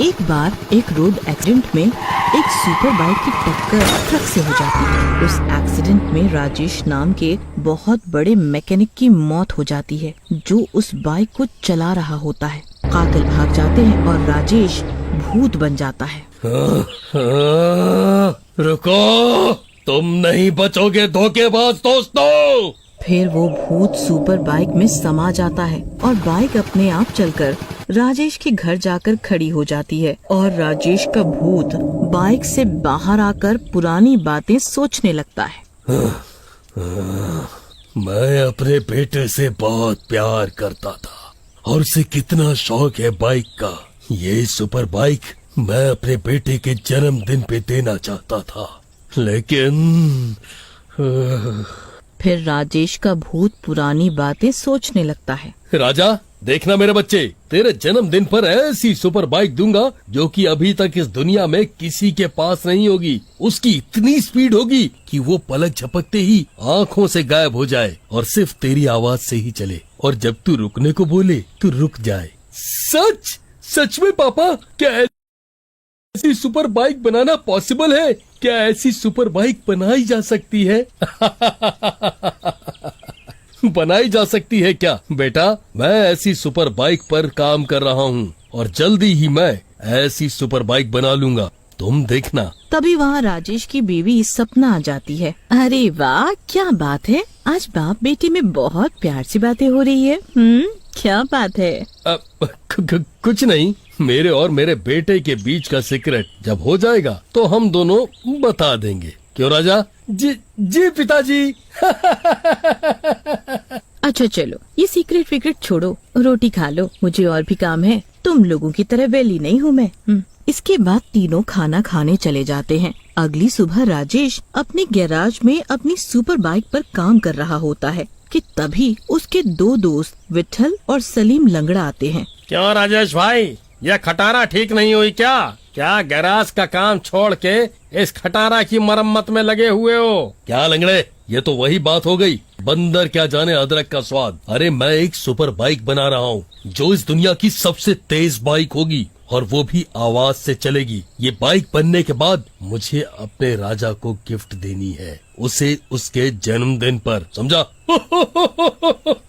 एक बार एक road accident में एक सुपर बाइक की टक्कर ट्रक से हो जाती है। उस एक्सीडेंट में राजेश नाम के बहुत बड़े मैकेनिक की मौत हो जाती है, जो उस बाइक को चला रहा होता है। कातिल भाग जाते हैं और राजेश भूत बन जाता है। रुको, तुम नहीं बचोगे धोखेबाज दोस्तों। फिर वो भूत सुपर बाइक में समा जाता है और बाइक अपने आप चलकर राजेश के घर जाकर खड़ी हो जाती है और राजेश का भूत बाइक से बाहर आकर पुरानी बातें सोचने लगता है। मैं अपने बेटे से बहुत प्यार करता था और उसे कितना शौक है बाइक का। ये सुपर बाइक मैं अपने बेटे के जन्मदिन पे देना चाहता था, लेकिन फिर राजेश का भूत पुरानी बातें सोचने लगता है। राजा, देखना मेरे बच्चे, तेरे जन्मदिन पर ऐसी सुपर बाइक दूंगा जो कि अभी तक इस दुनिया में किसी के पास नहीं होगी। उसकी इतनी स्पीड होगी कि वो पलक झपकते ही आँखों से गायब हो जाए और सिर्फ तेरी आवाज से ही चले, और जब तू रुकने को बोले तू रुक जाए। सच सच में पापा, क्या ऐसी सुपर बाइक बनाना पॉसिबल है? क्या ऐसी सुपर बाइक बनाई जा सकती है? बनाई जा सकती है क्या बेटा? मैं ऐसी सुपर बाइक पर काम कर रहा हूँ और जल्दी ही मैं ऐसी सुपर बाइक बना लूंगा, तुम देखना। तभी वहाँ राजेश की बीवी सपना आ जाती है। अरे वाह, क्या बात है, आज बाप बेटी में बहुत प्यार सी बातें हो रही है। क्या बात है? कुछ नहीं, मेरे और मेरे बेटे के बीच का सीक्रेट जब हो जाएगा तो हम दोनों बता देंगे। क्यों राजा? जी पिताजी। अच्छा चलो, ये सीक्रेट विक्रेट छोड़ो, रोटी खा लो, मुझे और भी काम है। तुम लोगों की तरह वेली नहीं हूँ मैं। इसके बाद तीनों खाना खाने चले जाते हैं। अगली सुबह राजेश अपने गैराज में अपनी सुपर बाइक पर काम कर रहा होता है कि तभी उसके दो दोस्त विट्ठल और सलीम लंगड़ा आते हैं। क्यों राजेश भाई, यह खटारा ठीक नहीं हुई क्या? क्या गैराज का काम छोड़ के इस खटारा की मरम्मत में लगे हुए हो? क्या लंगड़े, ये तो वही बात हो गई, बंदर क्या जाने अदरक का स्वाद। अरे मैं एक सुपर बाइक बना रहा हूँ जो इस दुनिया की सबसे तेज बाइक होगी और वो भी आवाज से चलेगी। ये बाइक बनने के बाद मुझे अपने राजा को गिफ्ट देनी है, उसे उसके जन्मदिन पर, समझा?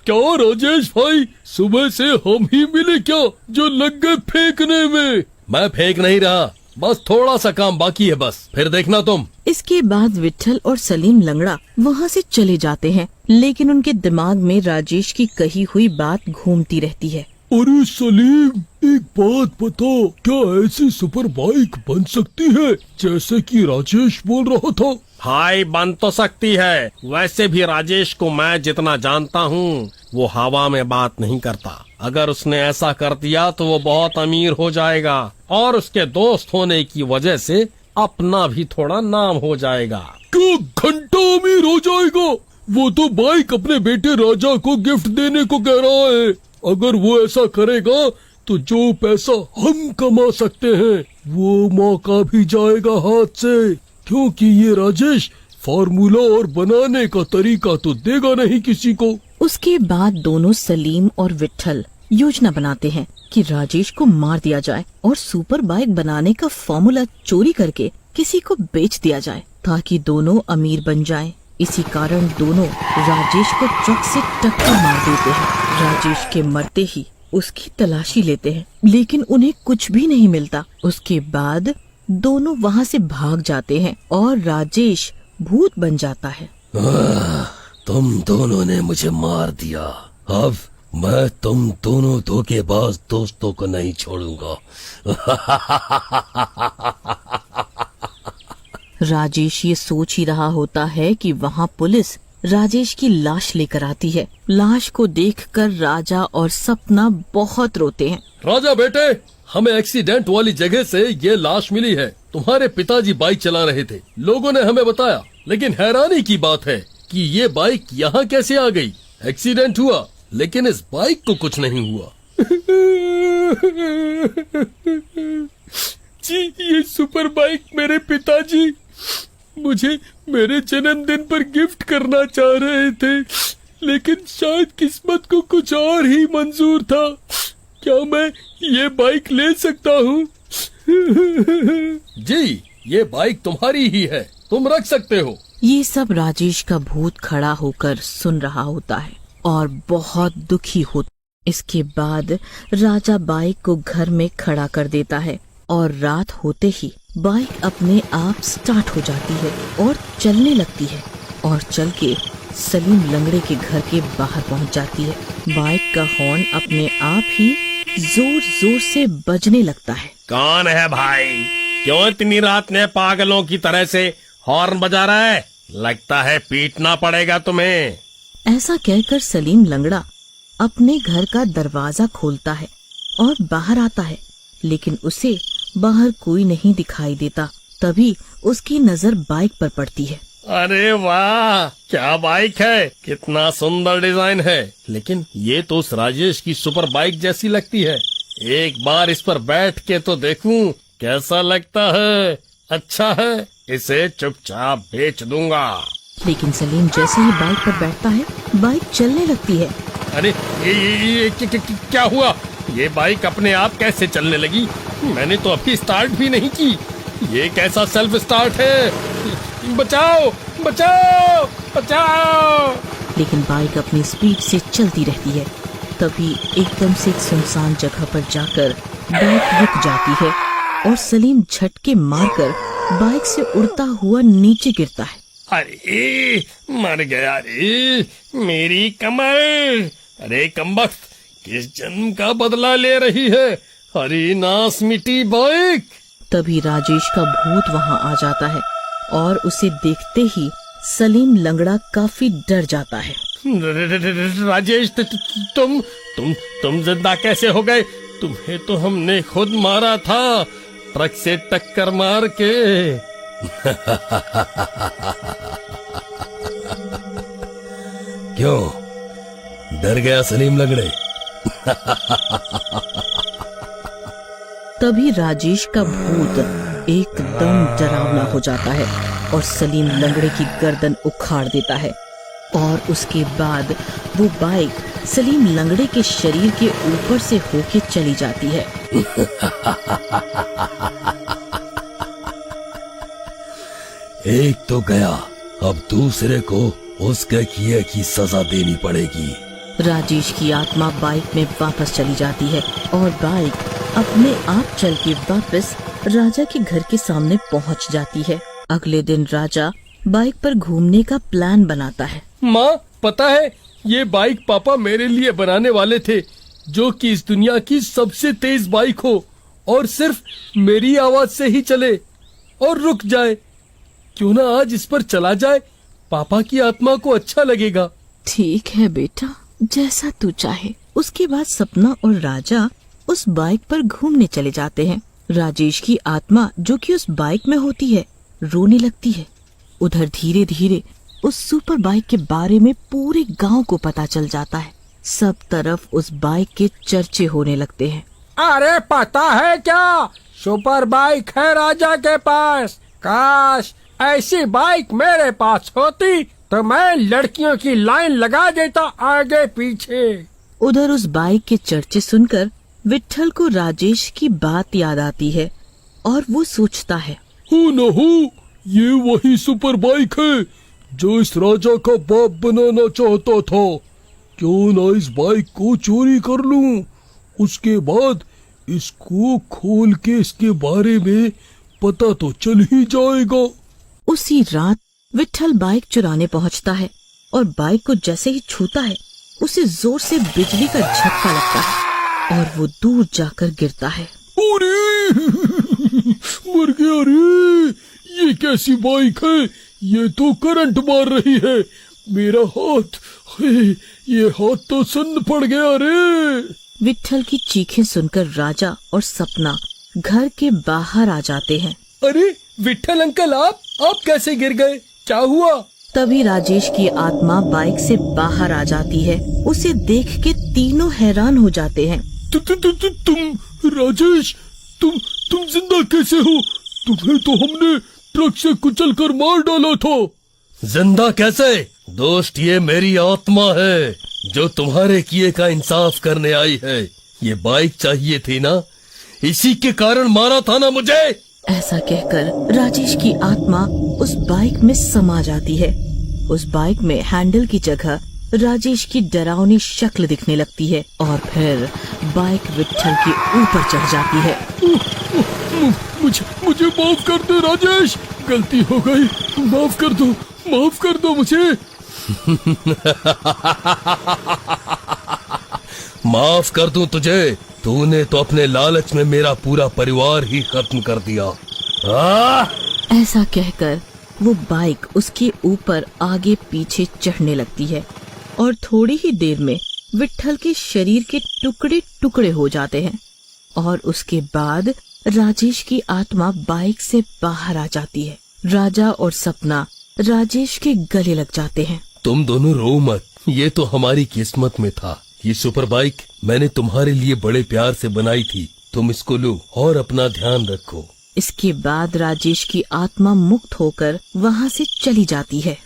क्या राजेश भाई, सुबह से हम ही मिले क्या जो लग गए फेंकने में? मैं फेंक नहीं रहा, बस थोड़ा सा काम बाकी है, बस फिर देखना तुम। इसके बाद विट्ठल और सलीम लंगड़ा वहाँ से चले जाते हैं, लेकिन उनके दिमाग में राजेश की कही हुई बात घूमती रहती है। अरे सलीम, एक बात बता, क्या ऐसी सुपर बाइक बन सकती है जैसे कि राजेश बोल रहा था? भाई बन तो सकती है, वैसे भी राजेश को मैं जितना जानता हूँ वो हवा में बात नहीं करता। अगर उसने ऐसा कर दिया तो वो बहुत अमीर हो जाएगा और उसके दोस्त होने की वजह से अपना भी थोड़ा नाम हो जाएगा। क्या घंटा अमीर हो जाएगा? वो तो बाइक अपने बेटे राजा को गिफ्ट देने को कह रहा है। अगर वो ऐसा करेगा तो जो पैसा हम कमा सकते हैं वो मौका भी जाएगा हाथ से, क्योंकि ये राजेश फार्मूला और बनाने का तरीका तो देगा नहीं किसी को। उसके बाद दोनों सलीम और विट्ठल योजना बनाते हैं कि राजेश को मार दिया जाए और सुपर बाइक बनाने का फॉर्मूला चोरी करके किसी को बेच दिया जाए ताकि दोनों अमीर बन जाएं। इसी कारण दोनों राजेश को ट्रक से टक्कर मार देते हैं। राजेश के मरते ही उसकी तलाशी लेते हैं, लेकिन उन्हें कुछ भी नहीं मिलता। उसके बाद दोनों वहाँ से भाग जाते हैं और राजेश भूत बन जाता है। तुम दोनों ने मुझे मार दिया, अब मैं तुम दोनों धोखेबाज दोस्तों को नहीं छोड़ूंगा। राजेश ये सोच ही रहा होता है कि वहाँ पुलिस राजेश की लाश लेकर आती है। लाश को देखकर राजा और सपना बहुत रोते हैं। राजा बेटे, हमें एक्सीडेंट वाली जगह से ये लाश मिली है। तुम्हारे पिताजी बाइक चला रहे थे, लोगों ने हमें बताया, लेकिन हैरानी की बात है कि ये बाइक यहाँ कैसे आ गई? एक्सीडेंट हुआ लेकिन इस बाइक को कुछ नहीं हुआ। जी, ये सुपर बाइक मेरे पिताजी मुझे मेरे जन्मदिन पर गिफ्ट करना चाह रहे थे, लेकिन शायद किस्मत को कुछ और ही मंजूर था। क्या मैं ये बाइक ले सकता हूँ? जी, ये बाइक तुम्हारी ही है, तुम रख सकते हो। ये सब राजेश का भूत खड़ा होकर सुन रहा होता है और बहुत दुखी होता। इसके बाद राजा बाइक को घर में खड़ा कर देता है और रात होते ही बाइक अपने आप स्टार्ट हो जाती है और चलने लगती है और चल के सलीम लंगड़े के घर के बाहर पहुंच जाती है। बाइक का हॉर्न अपने आप ही जोर जोर से बजने लगता है। कौन है भाई? क्यों इतनी रात में पागलों की तरह से हॉर्न बजा रहा है? लगता है पीटना पड़ेगा तुम्हें। ऐसा कहकर सलीम लंगड़ा अपने घर का दरवाजा खोलता है और बाहर आता है, लेकिन उसे बाहर कोई नहीं दिखाई देता। तभी उसकी नजर बाइक पर पड़ती है। अरे वाह, क्या बाइक है! कितना सुंदर डिजाइन है। लेकिन ये तो उस राजेश की सुपर बाइक जैसी लगती है। एक बार इस पर बैठ के तो देखूं कैसा लगता है। अच्छा है, इसे चुपचाप बेच दूंगा। लेकिन सलीम जैसे ही बाइक पर बैठता है, बाइक चलने लगती है। अरे ये क्या हुआ? ये बाइक अपने आप कैसे चलने लगी? मैंने तो अभी स्टार्ट भी नहीं की। ये कैसा सेल्फ स्टार्ट है? बचाओ बचाओ बचाओ! लेकिन बाइक अपनी स्पीड से चलती रहती है। तभी एकदम से एक सुनसान जगह पर जाकर बाइक रुक जाती है और सलीम झटके मारकर बाइक से उड़ता हुआ नीचे गिरता है। अरे मर गया रे, मेरी कमर! अरे कमबख्त, किस जन्म का बदला ले रही है? अरे नास मिटी बाइक! तभी राजेश का भूत वहाँ आ जाता है और उसे देखते ही सलीम लंगड़ा काफी डर जाता है। राजेश, तुम जिंदा कैसे हो गए? तुम्हें तो हमने खुद मारा था, ट्रक से टक्कर मार के। क्यों डर गया सलीम लंगड़े? तभी राजेश का भूत एकदम डरावना हो जाता है और सलीम लंगड़े की गर्दन उखाड़ देता है और उसके बाद वो बाइक सलीम लंगड़े के शरीर के ऊपर से होके चली जाती है। एक तो गया, अब दूसरे को उसके किए की सजा देनी पड़ेगी। राजेश की आत्मा बाइक में वापस चली जाती है और बाइक अपने आप चल के वापस राजा के घर के सामने पहुंच जाती है। अगले दिन राजा बाइक पर घूमने का प्लान बनाता है। माँ, पता है ये बाइक पापा मेरे लिए बनाने वाले थे, जो कि इस दुनिया की सबसे तेज बाइक हो और सिर्फ मेरी आवाज से ही चले और रुक जाए। क्यों ना आज इस पर चला जाए, पापा की आत्मा को अच्छा लगेगा। ठीक है बेटा, जैसा तू चाहे। उसके बाद सपना और राजा उस बाइक पर घूमने चले जाते हैं। राजेश की आत्मा, जो कि उस बाइक में होती है, रोने लगती है। उधर धीरे धीरे उस सुपर बाइक के बारे में पूरे गांव को पता चल जाता है। सब तरफ उस बाइक के चर्चे होने लगते हैं। अरे पता है क्या, सुपर बाइक है राजा के पास। काश ऐसी बाइक मेरे पास होती तो मैं लड़कियों की लाइन लगा देता आगे पीछे। उधर उस बाइक के चर्चे सुनकर विट्ठल को राजेश की बात याद आती है और वो सोचता है, हो न हो, ये वही सुपर बाइक है जो इस राजा का बाप बनाना चाहता था। क्यों ना इस बाइक को चोरी कर लूं, उसके बाद इसको खोल के इसके बारे में पता तो चल ही जाएगा। उसी रात विट्ठल बाइक चुराने पहुंचता है और बाइक को जैसे ही छूता है, उसे जोर से बिजली का झटका लगता है और वो दूर जाकर गिरता है। अरे मर गया रे, ये कैसी बाइक है? ये तो करंट मार रही है। मेरा हाथ, ये हाथ तो सुन्न पड़ गया रे। विट्ठल की चीखें सुनकर राजा और सपना घर के बाहर आ जाते हैं। अरे विट्ठल अंकल, आप कैसे गिर गए? क्या हुआ? तभी राजेश की आत्मा बाइक से बाहर आ जाती है। उसे देख के तीनों हैरान हो जाते हैं। तुम राजेश, तुम जिंदा कैसे हो? तुम्हें तो हमने ट्रक से कुचल कर मार डाला था। जिंदा कैसे? दोस्त, ये मेरी आत्मा है जो तुम्हारे किए का इंसाफ करने आई है। ये बाइक चाहिए थी ना, इसी के कारण मारा था ना मुझे। ऐसा कहकर राजेश की आत्मा उस बाइक में समा जाती है। उस बाइक में हैंडल की जगह राजेश की डरावनी शक्ल दिखने लगती है और फिर बाइक विट्ठल के ऊपर चढ़ जाती है। मुझे माफ कर दे राजेश, गलती हो गई, माफ कर दो मुझे। माफ कर दूं तुझे? तूने तो अपने लालच में मेरा पूरा परिवार ही खत्म कर दिया। ऐसा कहकर वो बाइक उसके ऊपर आगे पीछे चढ़ने लगती है और थोड़ी ही देर में विट्ठल के शरीर के टुकड़े टुकड़े हो जाते हैं और उसके बाद राजेश की आत्मा बाइक से बाहर आ जाती है। राजा और सपना राजेश के गले लग जाते हैं। तुम दोनों रो मत, ये तो हमारी किस्मत में था। ये सुपर बाइक मैंने तुम्हारे लिए बड़े प्यार से बनाई थी, तुम इसको लो और अपना ध्यान रखो। इसके बाद राजेश की आत्मा मुक्त होकर वहाँ से चली जाती है।